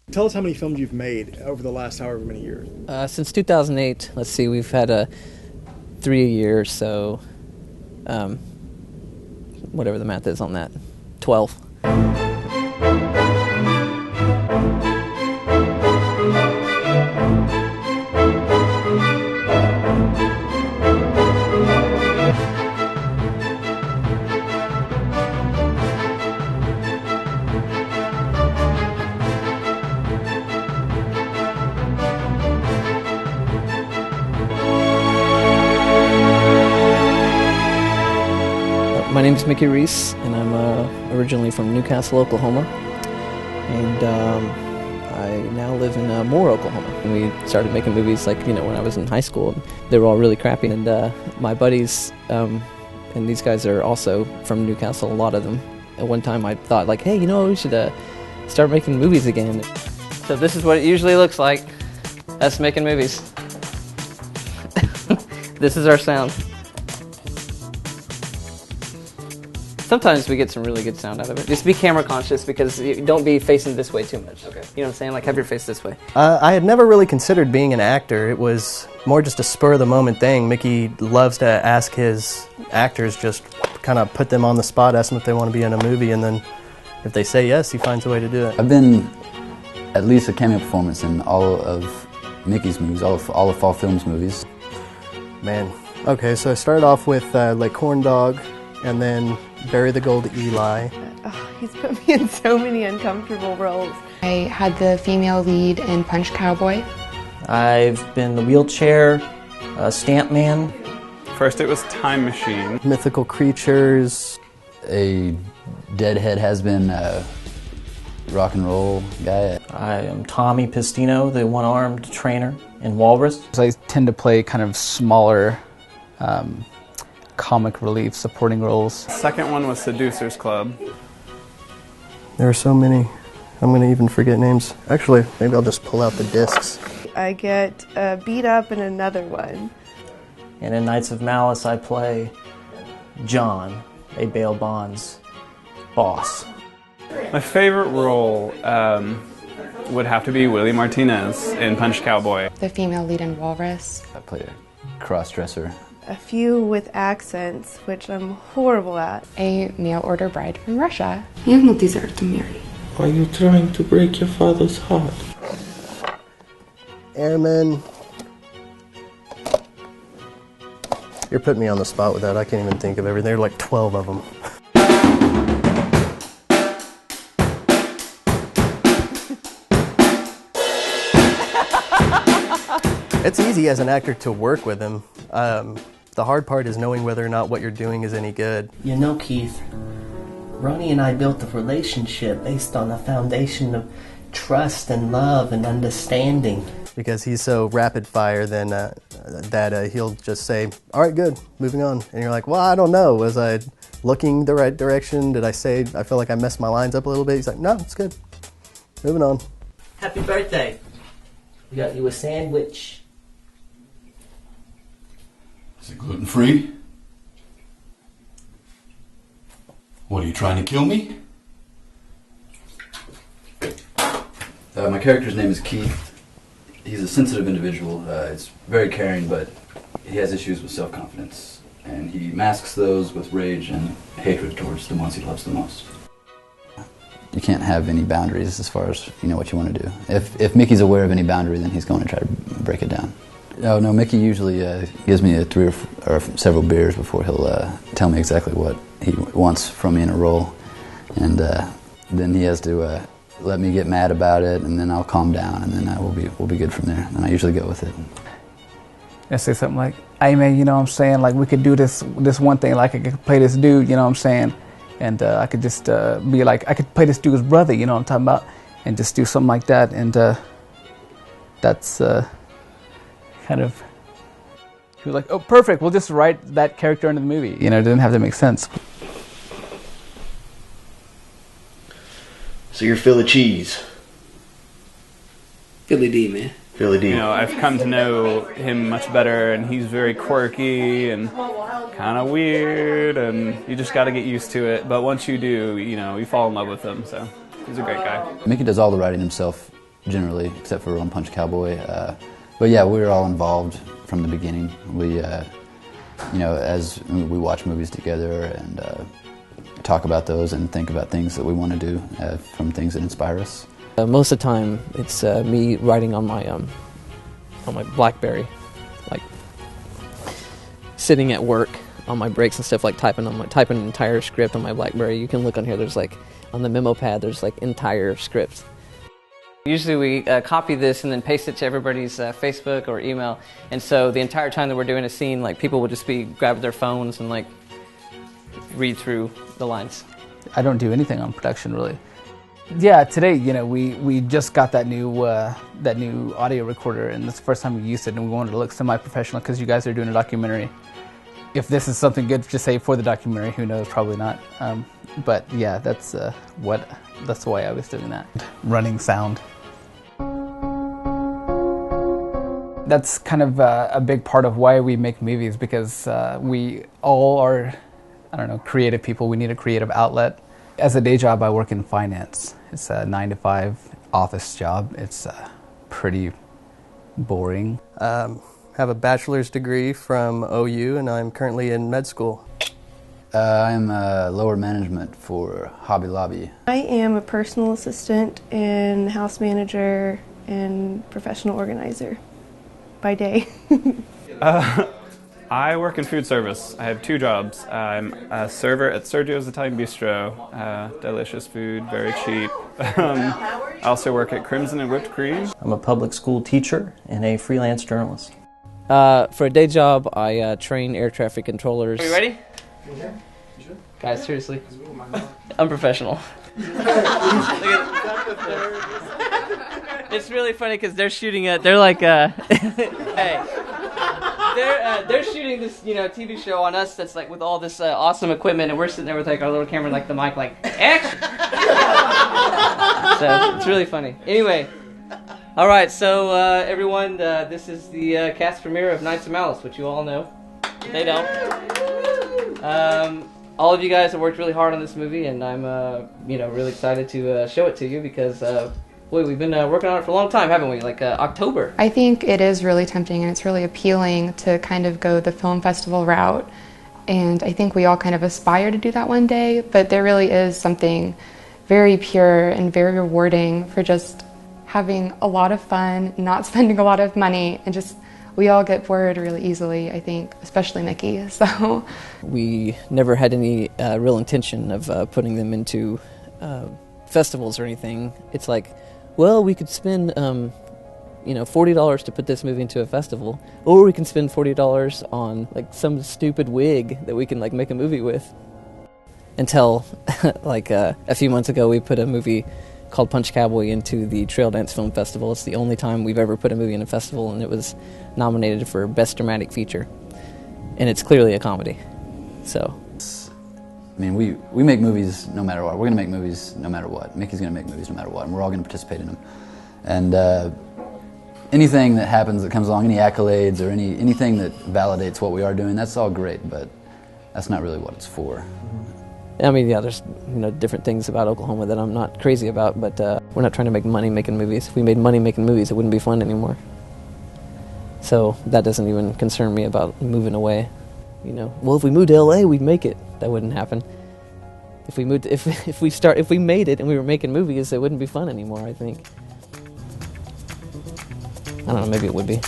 Tell us how many films you've made over the last however many years. Since 2008, let's see, we've had 3 a year, so whatever the math is on that, 12. My name is Mickey Reece, and I'm originally from Newcastle, Oklahoma, and I now live in Moore, Oklahoma. And we started making movies like, when I was in high school, and they were all really crappy. And my buddies, and these guys are also from Newcastle, a lot of them. At one time I thought, like, hey, we should start making movies again. So this is what it usually looks like, us making movies. This is our sound. Sometimes we get some really good sound out of it. Just be camera conscious, because don't be facing this way too much. Okay. You know what I'm saying? Like, have your face this way. I had never really considered being an actor. It was more just a spur-of-the-moment thing. Mickey loves to ask his actors, just kind of put them on the spot, ask them if they want to be in a movie, and then if they say yes, he finds a way to do it. I've been at least a cameo performance in all of Mickey's movies, all of Fall Films movies. Man, okay, so I started off with like Corn Dog, and then Bury the Gold Eli. Oh, he's put me in so many uncomfortable roles. I had the female lead in Punch Cowboy. I've been the wheelchair, stamp man. First it was Time Machine. Mythical Creatures. A deadhead has-been rock and roll guy. I am Tommy Pistino, the one-armed trainer in Walrus. I tend to play kind of smaller comic relief supporting roles. Second one was Seducers Club. There are so many. I'm going to even forget names. Actually, maybe I'll just pull out the discs. I get beat up in another one. And in Knights of Malice I play John, a bail bonds boss. My favorite role would have to be Willie Martinez in Punch Cowboy. The female lead in Walrus. I played a cross-dresser. A few with accents, which I'm horrible at. A mail-order bride from Russia. You have no desire to marry. Are you trying to break your father's heart? Airman. You're putting me on the spot with that. I can't even think of everything. There are like 12 of them. It's easy as an actor to work with him. The hard part is knowing whether or not what you're doing is any good. Keith, Ronnie and I built a relationship based on a foundation of trust and love and understanding. Because he's so rapid fire then that he'll just say, all right, good, moving on. And you're like, well, I don't know. Was I looking the right direction? Did I feel like I messed my lines up a little bit? He's like, no, it's good. Moving on. Happy birthday. We got you a sandwich. Is it gluten-free? What, are you trying to kill me? My character's name is Keith. He's a sensitive individual. He's very caring, but he has issues with self-confidence. And he masks those with rage and hatred towards the ones he loves the most. You can't have any boundaries as far as what you want to do. If Mickey's aware of any boundary, then he's going to try to break it down. Oh no, Mickey usually gives me 3 or several beers before he'll tell me exactly what he wants from me in a role, and then he has to let me get mad about it, and then I'll calm down, and then we'll be good from there. And I usually go with it. And say something like, "Hey man, like we could do this one thing, like I could play this dude, I'm saying." And I could just be like, I could play this dude's brother, what I'm talking about, and just do something like that. And that's kind of, he was like, oh, perfect, we'll just write that character into the movie. It didn't have to make sense. So you're Philly cheese. Philly D, man. Philly D. I've come to know him much better, and he's very quirky and kind of weird, and you just got to get used to it. But once you do, you fall in love with him, so he's a great guy. Mickey does all the writing himself generally, except for on Punch Cowboy. But yeah, we were all involved from the beginning. We, as we watch movies together and talk about those and think about things that we want to do from things that inspire us. Most of the time, it's me writing on my BlackBerry, like sitting at work on my breaks and stuff, like typing an entire script on my BlackBerry. You can look on here. There's like on the memo pad. There's like entire scripts. Usually we copy this and then paste it to everybody's Facebook or email. And so the entire time that we're doing a scene, like people will just be grabbing their phones and like read through the lines. I don't do anything on production really. Yeah, today, we just got that new audio recorder, and it's the first time we used it, and we wanted to look semi-professional because you guys are doing a documentary. If this is something good to say for the documentary, who knows? Probably not. But yeah, that's why I was doing that. Running sound. That's kind of a big part of why we make movies, because we all are, creative people. We need a creative outlet. As a day job, I work in finance. It's a 9-to-5 office job. It's pretty boring. Have a bachelor's degree from OU, and I'm currently in med school. I'm lower management for Hobby Lobby. I am a personal assistant and house manager and professional organizer by day. I work in food service. I have 2 jobs. I'm a server at Sergio's Italian Bistro. Delicious food, very cheap. I also work at Crimson and Whipped Cream. I'm a public school teacher and a freelance journalist. For a day job, I train air traffic controllers. Are you ready? Guys, seriously. Unprofessional. It's really funny because they're shooting it. They're like, hey. They're shooting this, TV show on us that's like with all this awesome equipment, and we're sitting there with like our little camera, like the mic, like action. So it's really funny. Anyway, all right. So everyone, this is the cast premiere of Knights of Malice, which you all know. They don't. All of you guys have worked really hard on this movie, and I'm really excited to show it to you because. Boy, we've been working on it for a long time, haven't we? Like October. I think it is really tempting and it's really appealing to kind of go the film festival route. And I think we all kind of aspire to do that one day, but there really is something very pure and very rewarding for just having a lot of fun, not spending a lot of money, and just we all get bored really easily, I think, especially Mickey. So we never had any real intention of putting them into festivals or anything. It's like, well, we could spend, $40 to put this movie into a festival, or we can spend $40 on like some stupid wig that we can like make a movie with. Until a few months ago, we put a movie called Punch Cowboy into the Trail Dance Film Festival. It's the only time we've ever put a movie in a festival, and it was nominated for Best Dramatic Feature. And it's clearly a comedy. So. I mean, we make movies no matter what. We're going to make movies no matter what. Mickey's going to make movies no matter what, and we're all going to participate in them. And anything that happens that comes along, any accolades or anything that validates what we are doing, that's all great, but that's not really what it's for. I mean, yeah, there's different things about Oklahoma that I'm not crazy about, but we're not trying to make money making movies. If we made money making movies, it wouldn't be fun anymore. So that doesn't even concern me about moving away. Well, if we moved to LA, we'd make it. That wouldn't happen. If we made it and we were making movies, it wouldn't be fun anymore, I think. I don't know, maybe it would be.